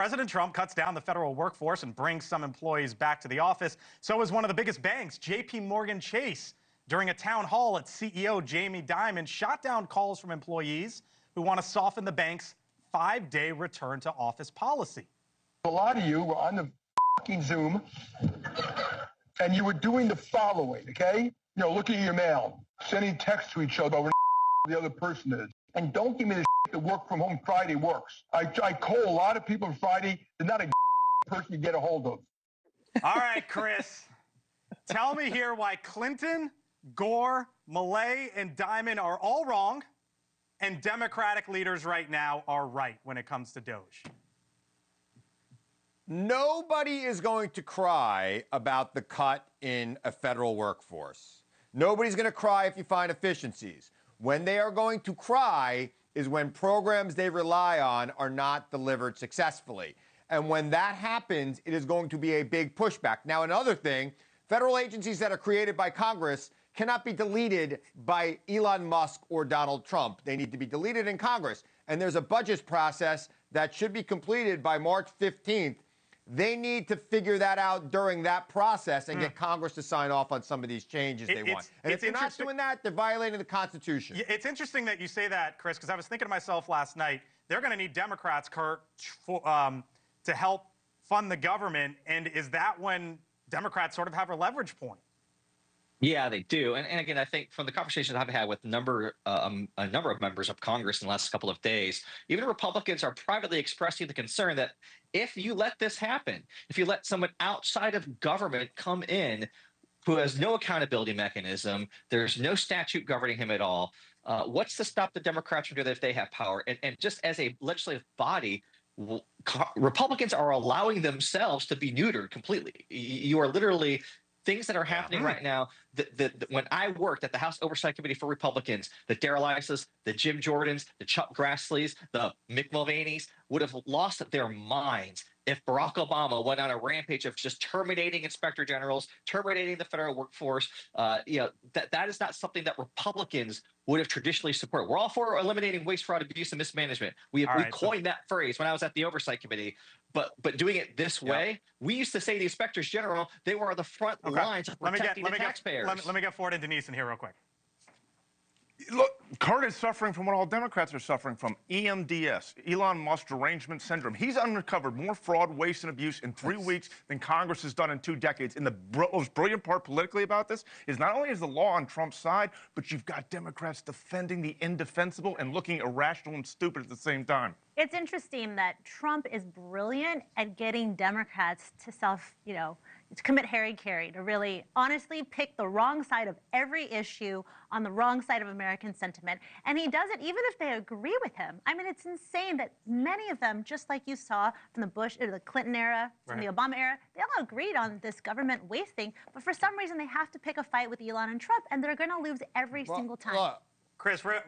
President Trump cuts down the federal workforce and brings some employees back to the office. So is one of the biggest banks, JP Chase. During a town hall at CEO Jamie Dimon shot down calls from employees who want to soften the bank's 5-day return to office policy. A lot of you were on the fucking Zoom and you were doing the following, okay? Looking at your mail, sending texts to each other about the other person is. And don't give me the that work from home Friday works. I call a lot of people on Friday. They're not a person to get a hold of. All right, Chris. Tell me here why Clinton, Gore, Milley, and Dimon are all wrong, and Democratic leaders right now are right when it comes to DOGE. Nobody is going to cry about the cut in a federal workforce. Nobody's going to cry if you find efficiencies. When they are going to cry is when programs they rely on are not delivered successfully. And when that happens, it is going to be a big pushback. Now, another thing, federal agencies that are created by Congress cannot be deleted by Elon Musk or Donald Trump. They need to be deleted in Congress. And there's a budget process that should be completed by March 15th. They need to figure that out during that process and get Congress to sign off on some of these changes they want. And if they're not doing that, they're violating the Constitution. It's interesting that you say that, Chris, because I was thinking to myself last night, they're going to need Democrats, Kurt, to help fund the government. And is that when Democrats sort of have a leverage point? Yeah, they do. And again, I think from the conversations I've had with a number of members of Congress in the last couple of days, even Republicans are privately expressing the concern that if you let this happen, if you let someone outside of government come in who has no accountability mechanism, there's no statute governing him at all, what's to stop the Democrats from doing that if they have power? And just as a legislative body, Republicans are allowing themselves to be neutered completely. You are literally... Things that are happening right now, when I worked at the House Oversight Committee for Republicans, the Darrell Isas, the Jim Jordans, the Chuck Grassley's, the Mick Mulvaney's would have lost their minds if Barack Obama went on a rampage of just terminating inspector generals, terminating the federal workforce. That is not something that Republicans would have traditionally supported. We're all for eliminating waste, fraud, abuse, and mismanagement. We coined that phrase when I was at the Oversight Committee. But doing it this way, we used to say the inspectors general, they were on the front lines of protecting the taxpayers. Let me get Ford and Denise in here real quick. Look, Kurt is suffering from what all Democrats are suffering from, EMDS, Elon Musk derangement syndrome. He's uncovered more fraud, waste, and abuse in 3 weeks than Congress has done in 2 decades. And the most brilliant part politically about this is not only is the law on Trump's side, but you've got Democrats defending the indefensible and looking irrational and stupid at the same time. It's interesting that Trump is brilliant at getting Democrats to to commit hara-kiri, to really honestly pick the wrong side of every issue on the wrong side of American sentiment. And he does it even if they agree with him. I mean, it's insane that many of them, just like you saw from the Bush or the Clinton era, from the Obama era, they all agreed on this government waste thing. But for some reason, they have to pick a fight with Elon and Trump, and they're going to lose every single time. Look, Chris, real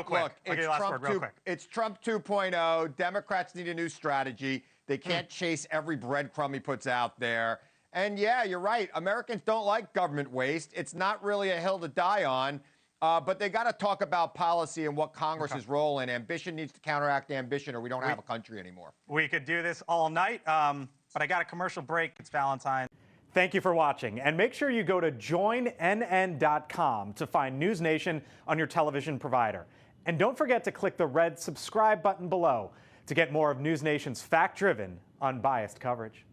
quick. Look, it's Trump 2.0. Democrats need a new strategy. They can't chase every breadcrumb he puts out there. And yeah, you're right. Americans don't like government waste. It's not really a hill to die on. But they got to talk about policy and what Congress's role in. Ambition needs to counteract ambition, or we don't have a country anymore. We could do this all night, but I got a commercial break. It's Valentine's. Thank you for watching, and make sure you go to joinnn.com to find NewsNation on your television provider. And don't forget to click the red subscribe button below to get more of NewsNation's fact-driven, unbiased coverage.